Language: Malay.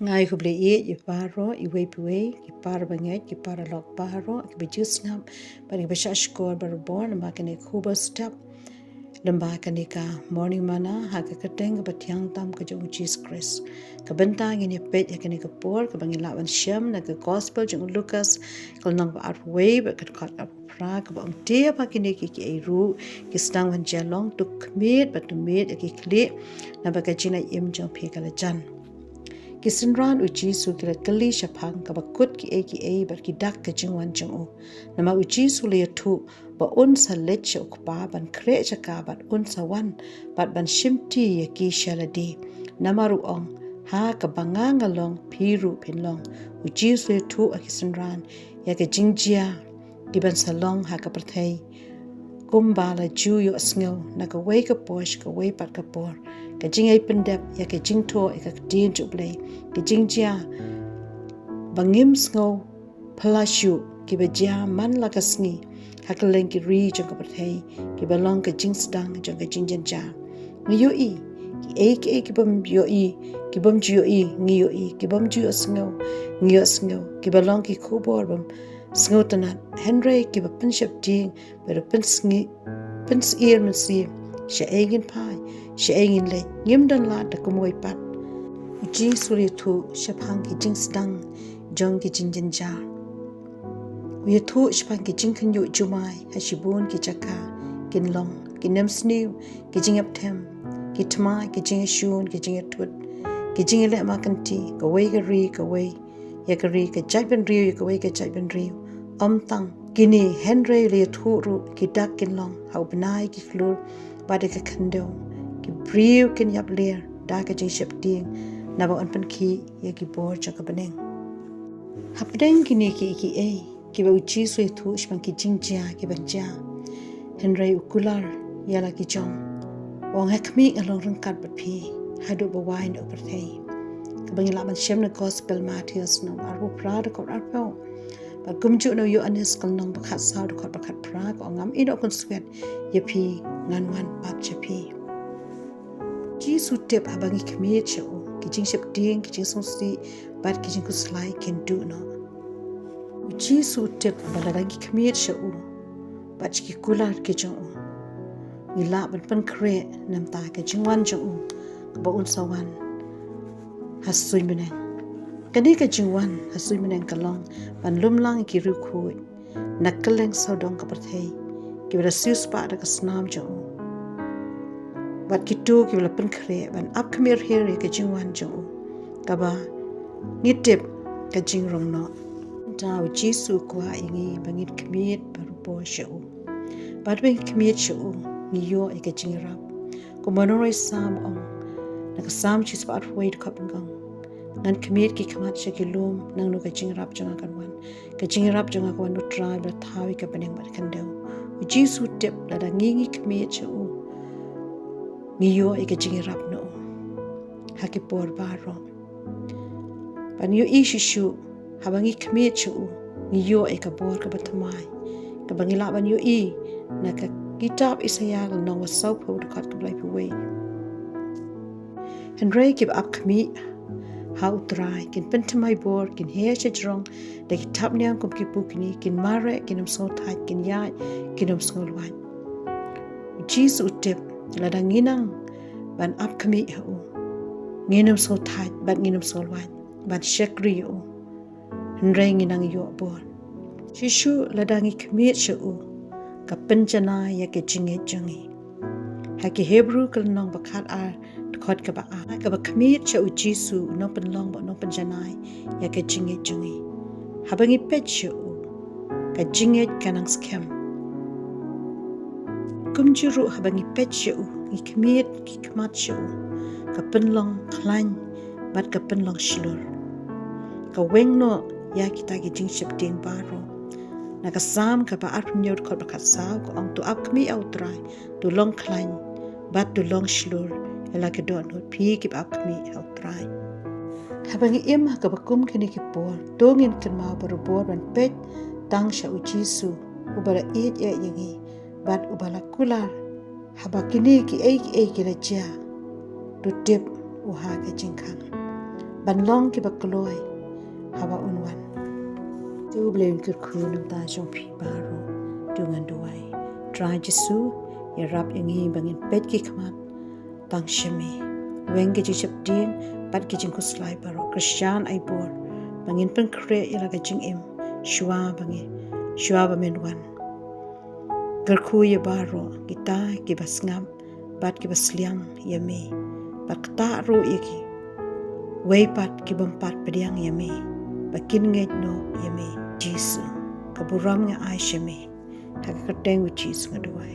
ngai ku ble i paro I we pue ki par banget ki par lok paro ki be jusnam bari be shashkor bar born ma kene kuba step lemba kanika morning mana ha ka keteng ba tiang tam ka jong Jesus Christ ka bentang ini pet ya kanika por ka bangi lawan syam na ka gospel jong Lucas kal nang ba ar way ba ka khat ap pra ka ba dia ba kini ki ru ki stang wan jalong to Khmied ba to meet ki khlieh na ba ka china im jong phe ka la jan Kisinran uji su kira kali shapang ka bakut ki bar ki dak ka jingwan jingu. Nama uji su le tu ba un sa leche ukpa ban kre ka bat un sa wan bat ban shimti ya ki shaladi. Nama ruong ha ka banganga long piru pinlong. Uji su le tu a kisinran ya ka jingjia ki ban salong ha ka perthai. Kumbala juyo asngaw na ka way ka posh ka way pat ka por. Ka jingay pendep ya ka jingto ka din jublay ka jingjia bangim sngaw palasyu ki bajia man la ka sngi hakaleng ki ri jong ka pathai ki balong ka jingstang jong ka jingjanja ngiyo I ki bam yo I ki bam ju I ngiyo I ki bam ju sngaw ngiyo sngaw ki balong ki khubor bam sngaw tanat henry ki ba pinshap ding ba pin sngi pins ear man si sha egin pai sha egin le ngim dan la da kumoy pat uji suri thu shapang ki jingstang jong ki jingjanja uye thu shapang ki jingkhin yu jumai hashibun ki chaka kin long ki nem sniu ki jingap them ki tma ki jingshun ki jingatut ki jingale makanti ka way ka ri ka way ya ka ri ka jaiben riu ya ka way ka jaiben riu tang kini henry le thu ru ki dak kin long hau banai ki flur bade ka khando ki briu kin yap ler da ka jing shap ding na ba on pan ki ya ki bor cha ka baneng hapdeng kini ki ba uchi su thu shpan ki jingjia ki banja henry ukular yala ki jong wong hakmi along rang kat bat phi hadu ba wine over thei ka bangi la man shem na gospel Matthews no arbu prada ko arpo ba kumju no yo anes kal nong ba khat sa do ba khat pra ko ngam ino kon swet ye phi ngan wan pat che phi ji su tep abangi Khmied che o ki jing shep ding ki jing song si bat ki jing ku slai ken do no ji su tep balarangi Khmied che o bat ki kular ki jong o ila ban pan kre nam ta ka jing wan jong o ba un sawan hasui mene kani ka jingwan hasui meneng kalong ban lumlang ki ru khu nakaleng sodong ka parthei ki bra sius pa da ka snam jo bat ki tu ki bla pen khre ban up khmer here ka jingwan jo ka ba ngitep ka jingrong no daw jisu kwa ingi bangit Khmied baru po shu bat ben Khmied shu ni yo ka jingrap ko manoi sam ong na ka sam chis pa wait ka pangong ngan Khmied ki khamat she ki lum nang no ka jingrap janga kan wan ka jingrap janga kan no try ba thawi ka baneng ba kan do jisu tep la da ngi Khmied che u ngi yo ka jingrap no ha ki por ba ro ban yo ishu habangi Khmied che u ngi yo ka bor ka ba thamai ka bangi la ban yo na ka kitab Isaiah no wa sau pho ka ka blai pu we Henry kib up Khmied how try kin pentamai bor kin he chejrong de kitap nyang kum ki pukni kin mare kinum so thai kin ya kinum skol wan Jesus utep la danginang ban up Khmied hu nginum so thai ban nginum so wan ban shekri hu nreng nginang yo bor shishu la dangi Khmied shu ka penjana ya ke jinge jangi ha ki Hebrew kal nong bakhat ar khot ka ba Khmied cha u jisu no pen long ba no pen janai ya ka jinge jungi habangi pet chu ka jinge kanang scam kumjuru habangi pet chu ni Khmied ki kmat chu ka pen long khlan bat ka pen long shlur ka weng no ya kita ki jing ship ding baro na ka sam ka ba ar nyot khot ba khat sa ko ang tu up Khmied out try tu long khlan bat tu long shlur ela ke don hot phi ki up Khmied out try habangi im ka bakum kini ki por dongin kin ma bar bor ban pet tang sha u jisu ubara et e yangi bat ubala kular habakini ki la ja du tip u ha ka jingkhang ban long ki bakloi hawa unwan tu blem kur khun ta jong phi baro dungan duai try Jesu ya rap ingi bangin pet ki khmat bang shemi weng ki chip ding pat ki jing kuslai baro Christian ai bor bangin pen kre ila ka jing im shwa bamen wan gerkhu ya baro kita ki basngam bat ki basliang yami bat ta ro iki wei pat ki bompat pediang yami bakin nget no yami Jesu kaburam nga ai shemi ta ka teng with Jesus ngadwai